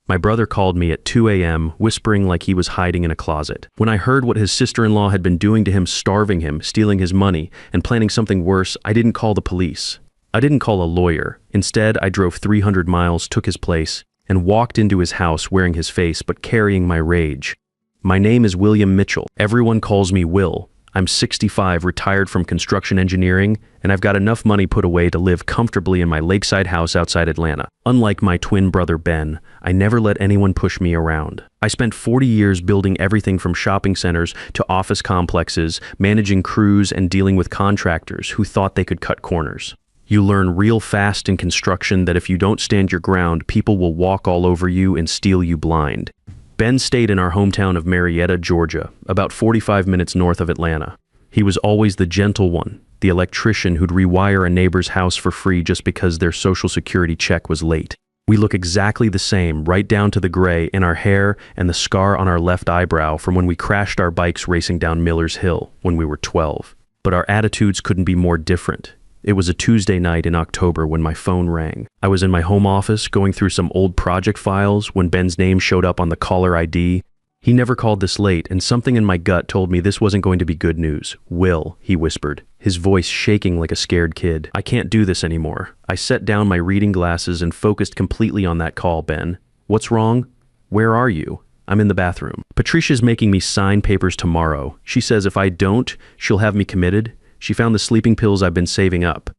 My brother called me at 2 a.m., whispering like he was hiding in a closet. When I heard what his sister-in-law had been doing to him, starving him, stealing his money, and planning something worse, I didn't call the police. I didn't call a lawyer. Instead, I drove 300 miles, took his place, and walked into his house wearing his face but carrying my rage. My name is William Mitchell. Everyone calls me Will. I'm 65, retired from construction engineering, and I've got enough money put away to live comfortably in my lakeside house outside Atlanta. Unlike my twin brother Ben, I never let anyone push me around. I spent 40 years building everything from shopping centers to office complexes, managing crews and dealing with contractors who thought they could cut corners. You learn real fast in construction that if you don't stand your ground, people will walk all over you and steal you blind. Ben stayed in our hometown of Marietta, Georgia, about 45 minutes north of Atlanta. He was always the gentle one, the electrician who'd rewire a neighbor's house for free just because their Social Security check was late. We look exactly the same, right down to the gray in our hair and the scar on our left eyebrow from when we crashed our bikes racing down Miller's Hill when we were 12. But our attitudes couldn't be more different. It was a Tuesday night in October when my phone rang. I was in my home office going through some old project files when Ben's name showed up on the caller ID. He never called this late, and something in my gut told me this wasn't going to be good news. "Will," he whispered, his voice shaking like a scared kid. "I can't do this anymore." I set down my reading glasses and focused completely on that call. "Ben, what's wrong? Where are you?" "I'm in the bathroom. Patricia's making me sign papers tomorrow. She says if I don't, she'll have me committed. She found the sleeping pills I've been saving up."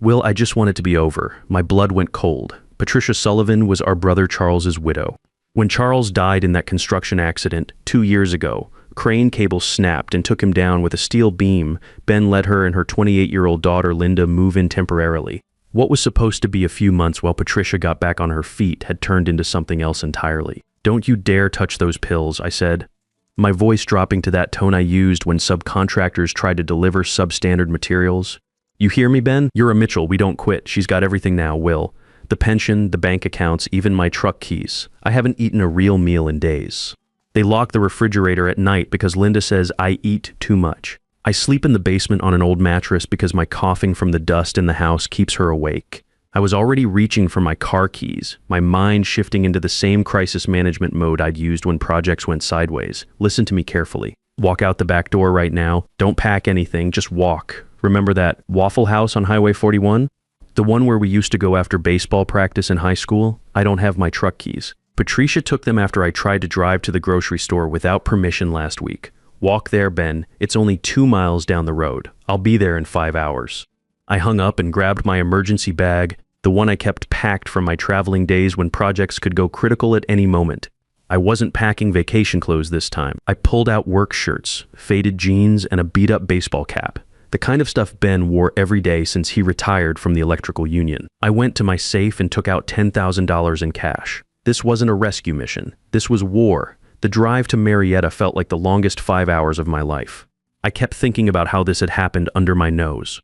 "Will, I just want it to be over." My blood went cold. Patricia Sullivan was our brother Charles's widow. When Charles died in that construction accident 2 years ago, crane cables snapped and took him down with a steel beam. Ben let her and her 28-year-old daughter Linda move in temporarily. What was supposed to be a few months while Patricia got back on her feet had turned into something else entirely. "Don't you dare touch those pills," I said, my voice dropping to that tone I used when subcontractors tried to deliver substandard materials. "You hear me, Ben? You're a Mitchell. We don't quit. She's got everything now, Will. The pension, the bank accounts, even my truck keys. I haven't eaten a real meal in days. They lock the refrigerator at night because Linda says I eat too much. I sleep in the basement on an old mattress because my coughing from the dust in the house keeps her awake. I was already reaching for my car keys, my mind shifting into the same crisis management mode I'd used when projects went sideways. Listen to me carefully. Walk out the back door right now. Don't pack anything, just walk. Remember that Waffle House on Highway 41? The one where we used to go after baseball practice in high school? I don't have my truck keys. Patricia took them after I tried to drive to the grocery store without permission last week. Walk there, Ben. It's only 2 miles down the road. I'll be there in 5 hours. I hung up and grabbed my emergency bag, the one I kept packed from my traveling days when projects could go critical at any moment. I wasn't packing vacation clothes this time. I pulled out work shirts, faded jeans, and a beat-up baseball cap. The kind of stuff Ben wore every day since he retired from the electrical union. I went to my safe and took out $10,000 in cash. This wasn't a rescue mission. This was war. The drive to Marietta felt like the longest 5 hours of my life. I kept thinking about how this had happened under my nose.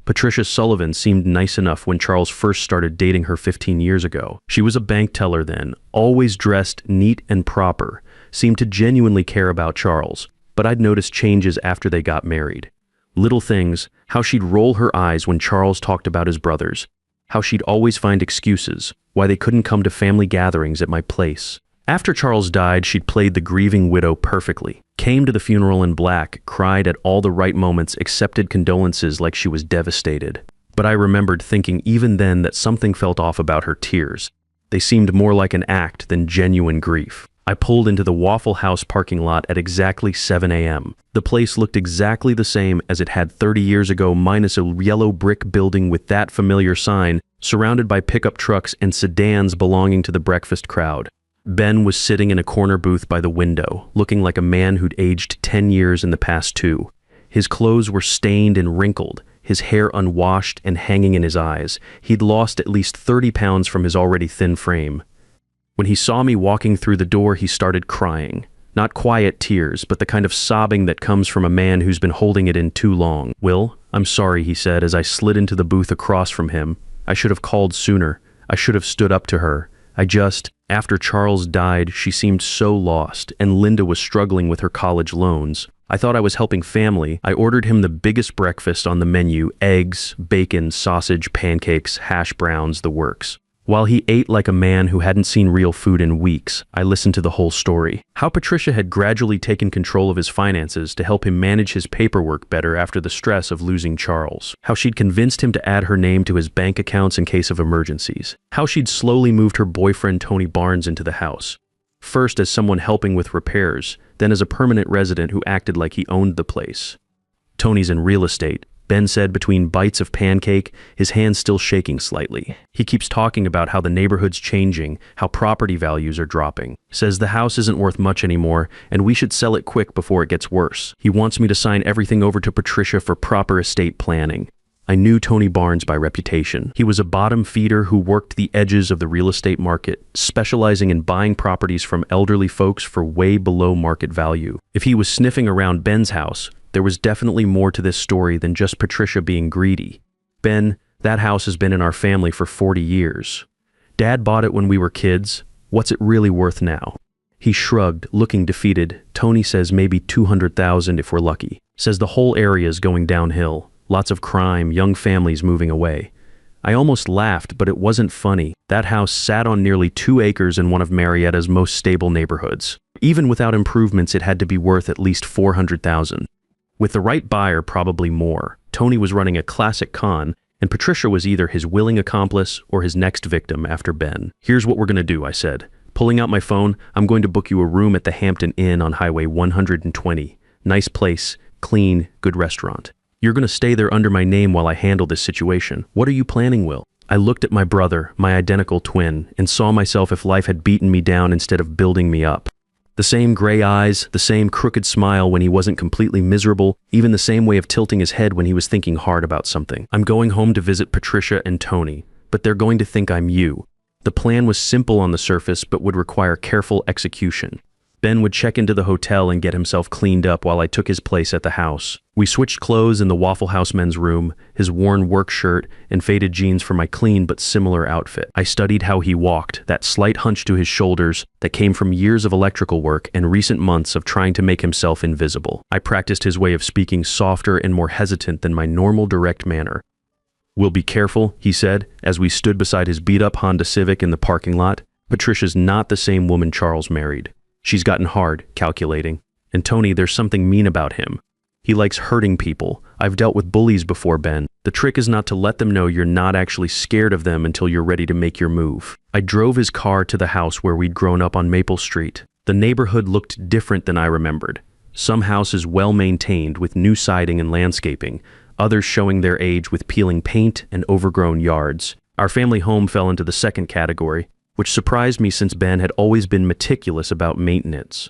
Patricia Sullivan seemed nice enough when Charles first started dating her 15 years ago. She was a bank teller then, always dressed neat and proper, seemed to genuinely care about Charles, but I'd noticed changes after they got married. Little things, how she'd roll her eyes when Charles talked about his brothers, how she'd always find excuses, why they couldn't come to family gatherings at my place. After Charles died, she'd played the grieving widow perfectly, came to the funeral in black, cried at all the right moments, accepted condolences like she was devastated. But I remembered thinking even then that something felt off about her tears. They seemed more like an act than genuine grief. I pulled into the Waffle House parking lot at exactly 7 a.m. The place looked exactly the same as it had 30 years ago, minus a yellow brick building with that familiar sign, surrounded by pickup trucks and sedans belonging to the breakfast crowd. Ben was sitting in a corner booth by the window, looking like a man who'd aged 10 years in the past 2. His clothes were stained and wrinkled, his hair unwashed and hanging in his eyes. He'd lost at least 30 pounds from his already thin frame. When he saw me walking through the door, he started crying. Not quiet tears, but the kind of sobbing that comes from a man who's been holding it in too long. "Will, I'm sorry," he said as I slid into the booth across from him. "I should have called sooner. I should have stood up to her. After Charles died, she seemed so lost, and Linda was struggling with her college loans. I thought I was helping family. I ordered him the biggest breakfast on the menu, eggs, bacon, sausage, pancakes, hash browns, the works. While he ate like a man who hadn't seen real food in weeks, I listened to the whole story. How Patricia had gradually taken control of his finances to help him manage his paperwork better after the stress of losing Charles. How she'd convinced him to add her name to his bank accounts in case of emergencies. How she'd slowly moved her boyfriend Tony Barnes into the house. First as someone helping with repairs, then as a permanent resident who acted like he owned the place. Tony's in real estate, Ben said between bites of pancake, his hands still shaking slightly. He keeps talking about how the neighborhood's changing, how property values are dropping. Says the house isn't worth much anymore, and we should sell it quick before it gets worse. He wants me to sign everything over to Patricia for proper estate planning. I knew Tony Barnes by reputation. He was a bottom feeder who worked the edges of the real estate market, specializing in buying properties from elderly folks for way below market value. If he was sniffing around Ben's house, there was definitely more to this story than just Patricia being greedy. Ben, that house has been in our family for 40 years. Dad bought it when we were kids. What's it really worth now? He shrugged, looking defeated. Tony says maybe $200,000 if we're lucky. Says the whole area's going downhill. Lots of crime, young families moving away. I almost laughed, but it wasn't funny. That house sat on nearly 2 acres in one of Marietta's most stable neighborhoods. Even without improvements, it had to be worth at least $400,000. With the right buyer, probably more. Tony was running a classic con, and Patricia was either his willing accomplice or his next victim after Ben. Here's what we're gonna do, I said. Pulling out my phone, I'm going to book you a room at the Hampton Inn on Highway 120. Nice place, clean, good restaurant. You're gonna stay there under my name while I handle this situation. What are you planning, Will? I looked at my brother, my identical twin, and saw myself if life had beaten me down instead of building me up. The same gray eyes, the same crooked smile when he wasn't completely miserable, even the same way of tilting his head when he was thinking hard about something. I'm going home to visit Patricia and Tony, but they're going to think I'm you. The plan was simple on the surface, but would require careful execution. Ben would check into the hotel and get himself cleaned up while I took his place at the house. We switched clothes in the Waffle House men's room, his worn work shirt and faded jeans for my clean but similar outfit. I studied how he walked, that slight hunch to his shoulders that came from years of electrical work and recent months of trying to make himself invisible. I practiced his way of speaking softer and more hesitant than my normal direct manner. "We'll be careful," he said, as we stood beside his beat-up Honda Civic in the parking lot. "Patricia's not the same woman Charles married. She's gotten hard, calculating. And Tony, there's something mean about him. He likes hurting people. I've dealt with bullies before, Ben. The trick is not to let them know you're not actually scared of them until you're ready to make your move." I drove his car to the house where we'd grown up on Maple Street. The neighborhood looked different than I remembered. Some houses well-maintained with new siding and landscaping, others showing their age with peeling paint and overgrown yards. Our family home fell into the second category, which surprised me since Ben had always been meticulous about maintenance.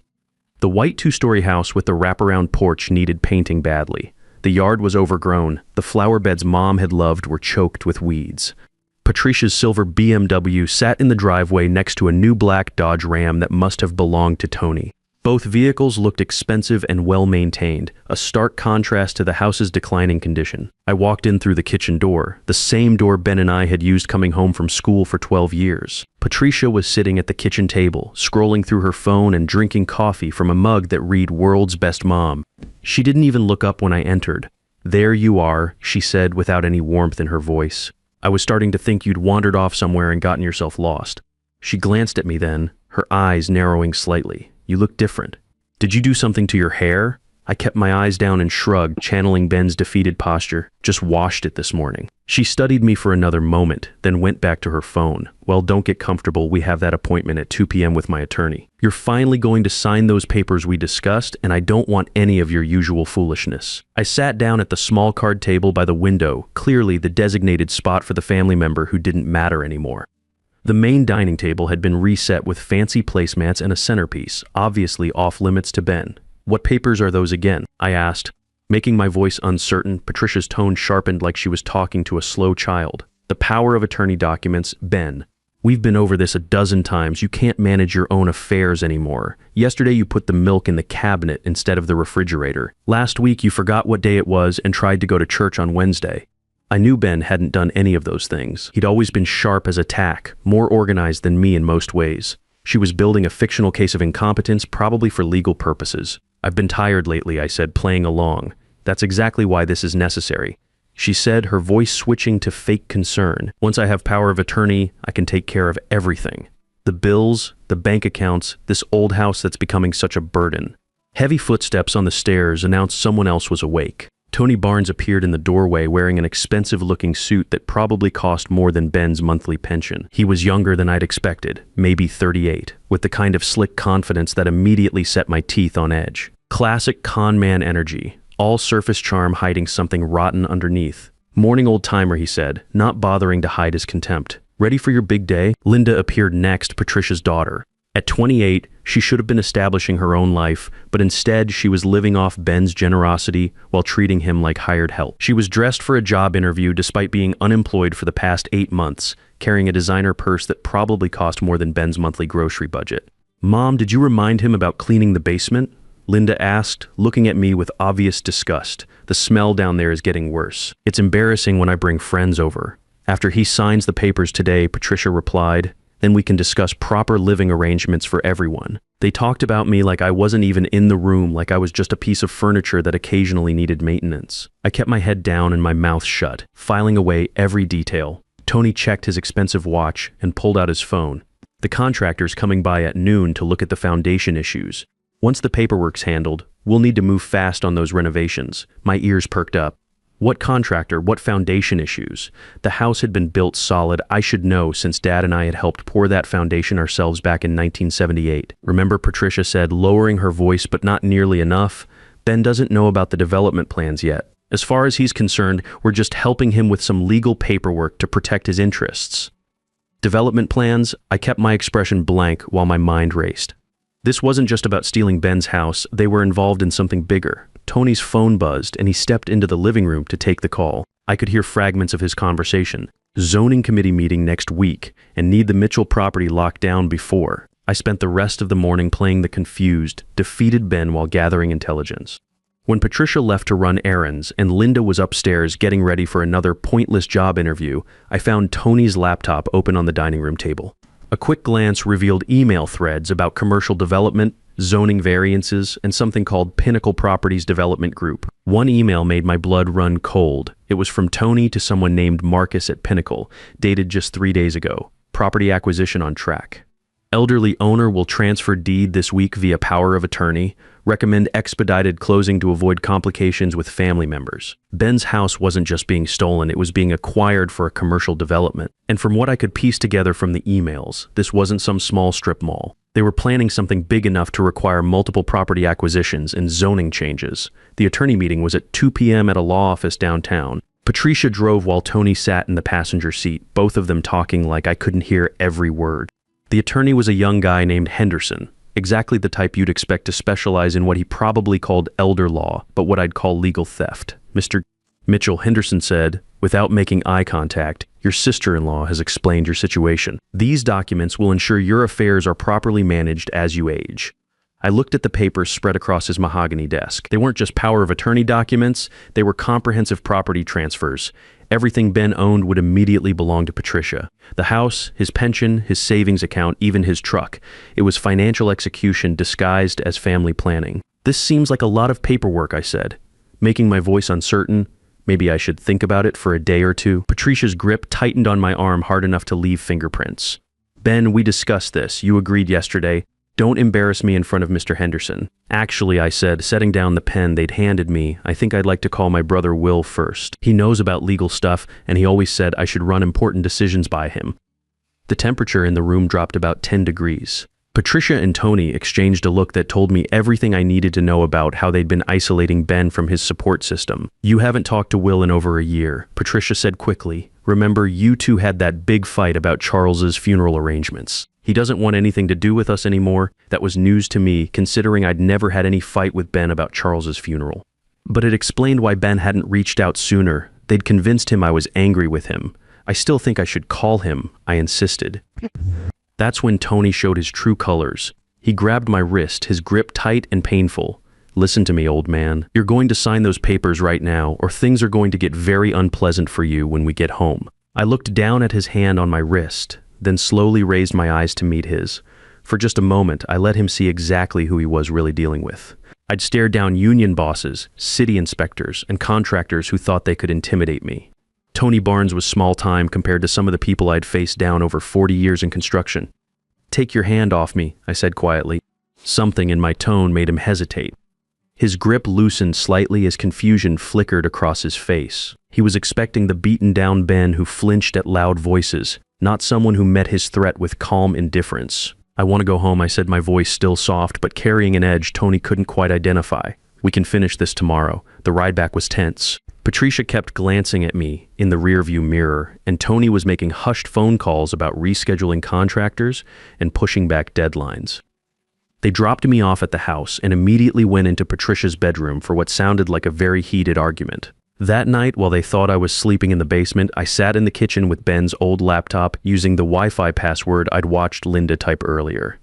The white 2-story house with the wraparound porch needed painting badly. The yard was overgrown. The flower beds Mom had loved were choked with weeds. Patricia's silver BMW sat in the driveway next to a new black Dodge Ram that must have belonged to Tony. Both vehicles looked expensive and well-maintained, a stark contrast to the house's declining condition. I walked in through the kitchen door, the same door Ben and I had used coming home from school for 12 years. Patricia was sitting at the kitchen table, scrolling through her phone and drinking coffee from a mug that read "World's Best Mom." She didn't even look up when I entered. "There you are," she said without any warmth in her voice. "I was starting to think you'd wandered off somewhere and gotten yourself lost." She glanced at me then, her eyes narrowing slightly. "You look different. Did you do something to your hair?" I kept my eyes down and shrugged, channeling Ben's defeated posture. "Just washed it this morning." She studied me for another moment, then went back to her phone. "Well, don't get comfortable. We have that appointment at 2 p.m. with my attorney. You're finally going to sign those papers we discussed, and I don't want any of your usual foolishness." I sat down at the small card table by the window, clearly the designated spot for the family member who didn't matter anymore. The main dining table had been reset with fancy placemats and a centerpiece, obviously off-limits to Ben. "What papers are those again?" I asked. Making my voice uncertain, Patricia's tone sharpened like she was talking to a slow child. "The power of attorney documents, Ben. We've been over this a dozen times. You can't manage your own affairs anymore. Yesterday you put the milk in the cabinet instead of the refrigerator. Last week you forgot what day it was and tried to go to church on Wednesday." I knew Ben hadn't done any of those things. He'd always been sharp as a tack, more organized than me in most ways. She was building a fictional case of incompetence, probably for legal purposes. "I've been tired lately," I said, playing along. "That's exactly why this is necessary." she said, her voice switching to fake concern. Once I have power of attorney, I can take care of everything. The bills, the bank accounts, this old house that's becoming such a burden. Heavy footsteps on the stairs announced someone else was awake. Tony Barnes appeared in the doorway wearing an expensive-looking suit that probably cost more than Ben's monthly pension. He was younger than I'd expected, maybe 38, with the kind of slick confidence that immediately set my teeth on edge. Classic con man energy, all surface charm hiding something rotten underneath. Morning, old-timer, he said, not bothering to hide his contempt. Ready for your big day? Linda appeared next, Patricia's daughter. At 28, she should have been establishing her own life, but instead she was living off Ben's generosity while treating him like hired help. She was dressed for a job interview despite being unemployed for the past 8 months, carrying a designer purse that probably cost more than Ben's monthly grocery budget. Mom, did you remind him about cleaning the basement? Linda asked, looking at me with obvious disgust. The smell down there is getting worse. It's embarrassing when I bring friends over. After he signs the papers today, Patricia replied, then we can discuss proper living arrangements for everyone. They talked about me like I wasn't even in the room, like I was just a piece of furniture that occasionally needed maintenance. I kept my head down and my mouth shut, filing away every detail. Tony checked his expensive watch and pulled out his phone. The contractor's coming by at noon to look at the foundation issues. Once the paperwork's handled, we'll need to move fast on those renovations. My ears perked up. What contractor? What foundation issues? The house had been built solid. I should know since Dad and I had helped pour that foundation ourselves back in 1978. Remember, Patricia said, lowering her voice but not nearly enough. Ben doesn't know about the development plans yet. As far as he's concerned, we're just helping him with some legal paperwork to protect his interests. Development plans? I kept my expression blank while my mind raced. This wasn't just about stealing Ben's house. They were involved in something bigger. Tony's phone buzzed, and he stepped into the living room to take the call. I could hear fragments of his conversation. Zoning committee meeting next week, and need the Mitchell property locked down before. I spent the rest of the morning playing the confused, defeated Ben while gathering intelligence. When Patricia left to run errands, and Linda was upstairs getting ready for another pointless job interview, I found Tony's laptop open on the dining room table. A quick glance revealed email threads about commercial development, zoning variances, and something called Pinnacle Properties Development Group. One email made my blood run cold. It was from Tony to someone named Marcus at Pinnacle, dated just 3 days ago. Property acquisition on track. Elderly owner will transfer deed this week via power of attorney. Recommend expedited closing to avoid complications with family members. Ben's house wasn't just being stolen, it was being acquired for a commercial development. And from what I could piece together from the emails, this wasn't some small strip mall. They were planning something big enough to require multiple property acquisitions and zoning changes. The attorney meeting was at 2 p.m. at a law office downtown. Patricia drove while Tony sat in the passenger seat, both of them talking like I couldn't hear every word. The attorney was a young guy named Henderson, exactly the type you'd expect to specialize in what he probably called elder law, but what I'd call legal theft. Mr. Mitchell, Henderson said, without making eye contact, your sister-in-law has explained your situation. These documents will ensure your affairs are properly managed as you age. I looked at the papers spread across his mahogany desk. They weren't just power of attorney documents, they were comprehensive property transfers. Everything Ben owned would immediately belong to Patricia. The house, his pension, his savings account, even his truck. It was financial execution disguised as family planning. This seems like a lot of paperwork, I said, making my voice uncertain. Maybe I should think about it for a day or two. Patricia's grip tightened on my arm hard enough to leave fingerprints. Ben, we discussed this. You agreed yesterday. Don't embarrass me in front of Mr. Henderson. Actually, I said, setting down the pen they'd handed me, I think I'd like to call my brother Will first. He knows about legal stuff, and he always said I should run important decisions by him. The temperature in the room dropped about 10 degrees. Patricia and Tony exchanged a look that told me everything I needed to know about how they'd been isolating Ben from his support system. You haven't talked to Will in over a year, Patricia said quickly. Remember, you two had that big fight about Charles's funeral arrangements. He doesn't want anything to do with us anymore. That was news to me, considering I'd never had any fight with Ben about Charles's funeral. But it explained why Ben hadn't reached out sooner. They'd convinced him I was angry with him. I still think I should call him, I insisted. That's when Tony showed his true colors. He grabbed my wrist, his grip tight and painful. Listen to me, old man. You're going to sign those papers right now, or things are going to get very unpleasant for you when we get home. I looked down at his hand on my wrist, then slowly raised my eyes to meet his. For just a moment, I let him see exactly who he was really dealing with. I'd stared down union bosses, city inspectors, and contractors who thought they could intimidate me. Tony Barnes was small time compared to some of the people I'd faced down over 40 years in construction. "Take your hand off me," I said quietly. Something in my tone made him hesitate. His grip loosened slightly as confusion flickered across his face. He was expecting the beaten-down Ben who flinched at loud voices, not someone who met his threat with calm indifference. "I want to go home," I said, my voice still soft, but carrying an edge Tony couldn't quite identify. "We can finish this tomorrow." The ride back was tense. Patricia kept glancing at me in the rearview mirror, and Tony was making hushed phone calls about rescheduling contractors and pushing back deadlines. They dropped me off at the house and immediately went into Patricia's bedroom for what sounded like a very heated argument. That night, while they thought I was sleeping in the basement, I sat in the kitchen with Ben's old laptop using the Wi-Fi password I'd watched Linda type earlier.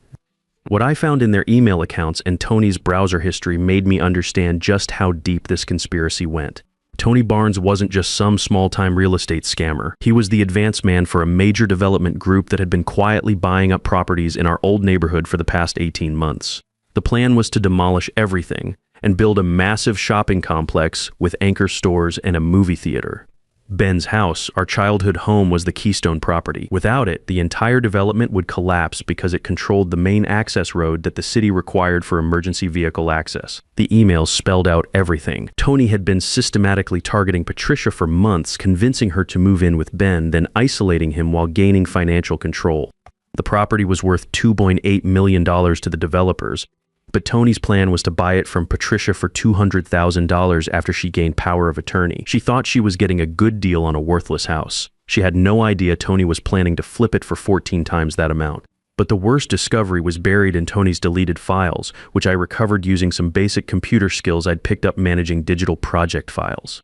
What I found in their email accounts and Tony's browser history made me understand just how deep this conspiracy went. Tony Barnes wasn't just some small-time real estate scammer. He was the advance man for a major development group that had been quietly buying up properties in our old neighborhood for the past 18 months. The plan was to demolish everything and build a massive shopping complex with anchor stores and a movie theater. Ben's house, our childhood home, was the keystone property. Without it, the entire development would collapse because it controlled the main access road that the city required for emergency vehicle access. The emails spelled out everything. Tony had been systematically targeting Patricia for months, convincing her to move in with Ben, then isolating him while gaining financial control. The property was worth $2.8 million to the developers, but Tony's plan was to buy it from Patricia for $200,000 after she gained power of attorney. She thought she was getting a good deal on a worthless house. She had no idea Tony was planning to flip it for 14 times that amount. But the worst discovery was buried in Tony's deleted files, which I recovered using some basic computer skills I'd picked up managing digital project files.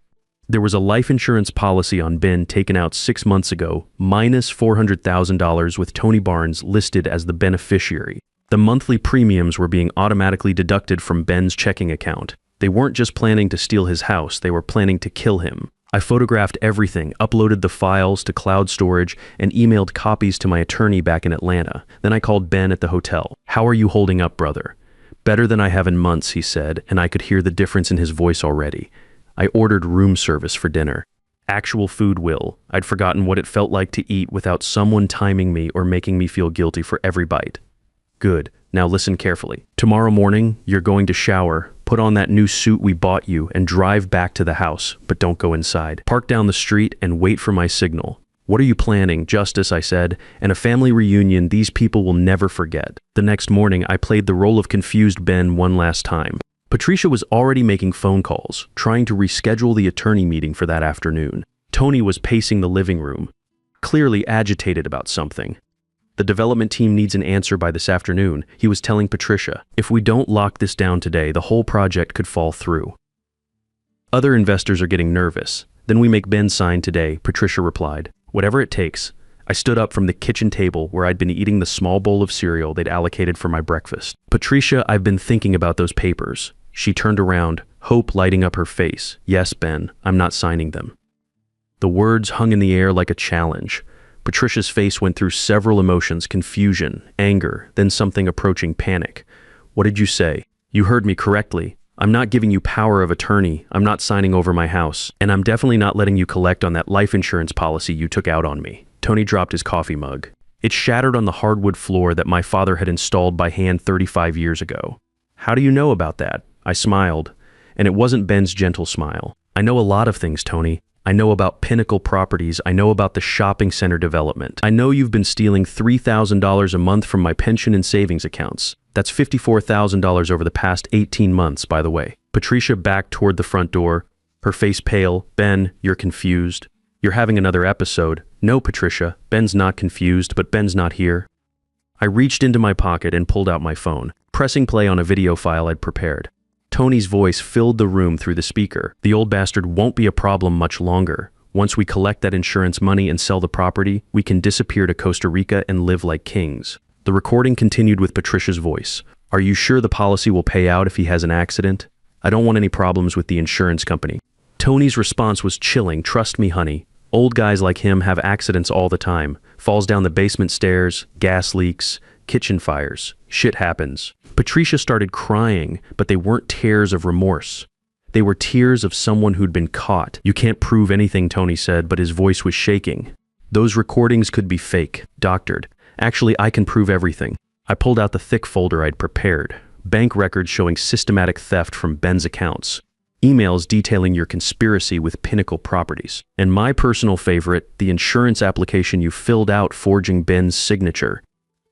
There was a life insurance policy on Ben taken out 6 months ago, minus $400,000, with Tony Barnes listed as the beneficiary. The monthly premiums were being automatically deducted from Ben's checking account. They weren't just planning to steal his house, they were planning to kill him. I photographed everything, uploaded the files to cloud storage, and emailed copies to my attorney back in Atlanta. Then I called Ben at the hotel. "How are you holding up, brother?" "Better than I have in months," he said, and I could hear the difference in his voice already. I ordered room service for dinner. Actual food, Will. I'd forgotten what it felt like to eat without someone timing me or making me feel guilty for every bite. "Good. Now listen carefully. Tomorrow morning, you're going to shower, put on that new suit we bought you, and drive back to the house, but don't go inside. Park down the street and wait for my signal." "What are you planning?" "Justice," I said, "and a family reunion these people will never forget." The next morning, I played the role of confused Ben one last time. Patricia was already making phone calls, trying to reschedule the attorney meeting for that afternoon. Tony was pacing the living room, clearly agitated about something. "The development team needs an answer by this afternoon," he was telling Patricia. "If we don't lock this down today, the whole project could fall through. Other investors are getting nervous. Then we make Ben sign today," Patricia replied. "Whatever it takes." I stood up from the kitchen table where I'd been eating the small bowl of cereal they'd allocated for my breakfast. "Patricia, I've been thinking about those papers." She turned around, hope lighting up her face. "Yes, Ben, I'm not signing them." The words hung in the air like a challenge. Patricia's face went through several emotions: confusion, anger, then something approaching panic. "What did you say?" "You heard me correctly. I'm not giving you power of attorney. I'm not signing over my house. And I'm definitely not letting you collect on that life insurance policy you took out on me." Tony dropped his coffee mug. It shattered on the hardwood floor that my father had installed by hand 35 years ago. "How do you know about that?" I smiled, and it wasn't Ben's gentle smile. "I know a lot of things, Tony. I know about Pinnacle Properties. I know about the shopping center development. I know you've been stealing $3,000 a month from my pension and savings accounts. That's $54,000 over the past 18 months, by the way." Patricia backed toward the front door, her face pale. "Ben, you're confused. You're having another episode." "No, Patricia. Ben's not confused, but Ben's not here." I reached into my pocket and pulled out my phone, pressing play on a video file I'd prepared. Tony's voice filled the room through the speaker. "The old bastard won't be a problem much longer. Once we collect that insurance money and sell the property, we can disappear to Costa Rica and live like kings." The recording continued with Patricia's voice. "Are you sure the policy will pay out if he has an accident? I don't want any problems with the insurance company." Tony's response was chilling. "Trust me, honey. Old guys like him have accidents all the time. Falls down the basement stairs, gas leaks, kitchen fires. Shit happens. Patricia started crying, but they weren't tears of remorse. They were tears of someone who'd been caught. You can't prove anything, Tony said, but his voice was shaking. Those recordings could be fake, doctored. Actually, I can prove everything. I pulled out the thick folder I'd prepared. Bank records showing systematic theft from Ben's accounts. Emails detailing your conspiracy with Pinnacle Properties. And my personal favorite, the insurance application you filled out forging Ben's signature.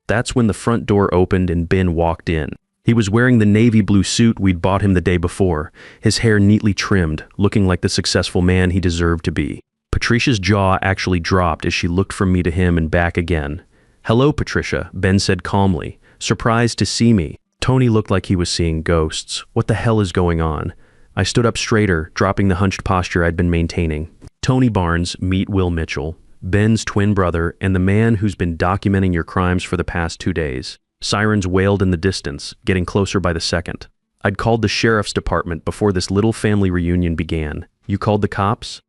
That's when the front door opened and Ben walked in. He was wearing the navy blue suit we'd bought him the day before, his hair neatly trimmed, looking like the successful man he deserved to be. Patricia's jaw actually dropped as she looked from me to him and back again. "Hello, Patricia," Ben said calmly. "Surprised to see me." Tony looked like he was seeing ghosts. What the hell is going on? I stood up straighter, dropping the hunched posture I'd been maintaining. Tony Barnes, meet Will Mitchell, Ben's twin brother, and the man who's been documenting your crimes for the past 2 days. Sirens wailed in the distance, getting closer by the second. I'd called the sheriff's department before this little family reunion began. "You called the cops?"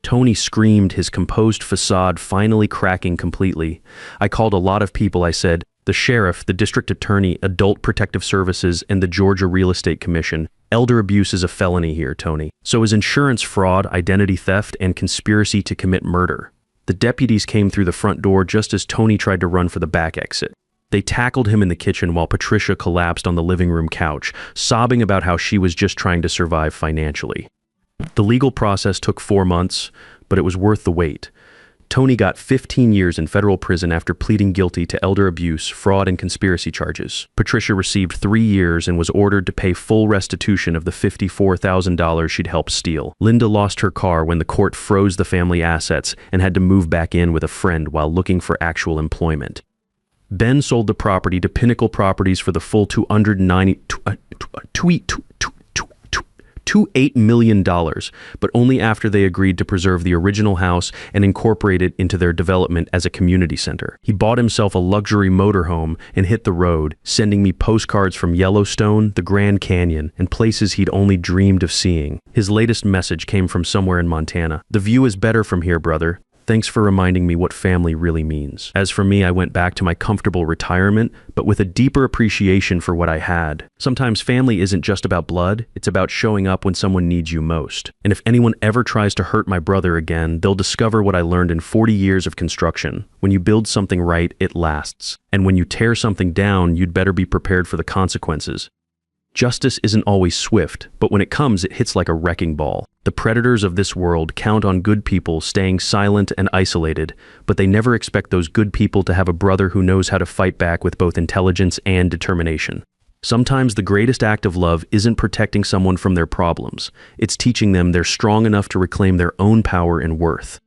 Tony screamed, his composed facade finally cracking completely. "I called a lot of people," I said. "The sheriff, the district attorney, Adult Protective Services, and the Georgia Real Estate Commission. Elder abuse is a felony here, Tony. So is insurance fraud, identity theft, and conspiracy to commit murder." The deputies came through the front door just as Tony tried to run for the back exit. They tackled him in the kitchen while Patricia collapsed on the living room couch, sobbing about how she was just trying to survive financially. The legal process took 4 months, but it was worth the wait. Tony got 15 years in federal prison after pleading guilty to elder abuse, fraud, and conspiracy charges. Patricia received 3 years and was ordered to pay full restitution of the $54,000 she'd helped steal. Linda lost her car when the court froze the family assets and had to move back in with a friend while looking for actual employment. Ben sold the property to Pinnacle Properties for the full $28 million, but only after they agreed to preserve the original house and incorporate it into their development as a community center. He bought himself a luxury motorhome and hit the road, sending me postcards from Yellowstone, the Grand Canyon, and places he'd only dreamed of seeing. His latest message came from somewhere in Montana. "The view is better from here, brother. Thanks for reminding me what family really means." As for me, I went back to my comfortable retirement, but with a deeper appreciation for what I had. Sometimes family isn't just about blood, it's about showing up when someone needs you most. And if anyone ever tries to hurt my brother again, they'll discover what I learned in 40 years of construction. When you build something right, it lasts. And when you tear something down, you'd better be prepared for the consequences. Justice isn't always swift, but when it comes, it hits like a wrecking ball. The predators of this world count on good people staying silent and isolated, but they never expect those good people to have a brother who knows how to fight back with both intelligence and determination. Sometimes the greatest act of love isn't protecting someone from their problems. It's teaching them they're strong enough to reclaim their own power and worth.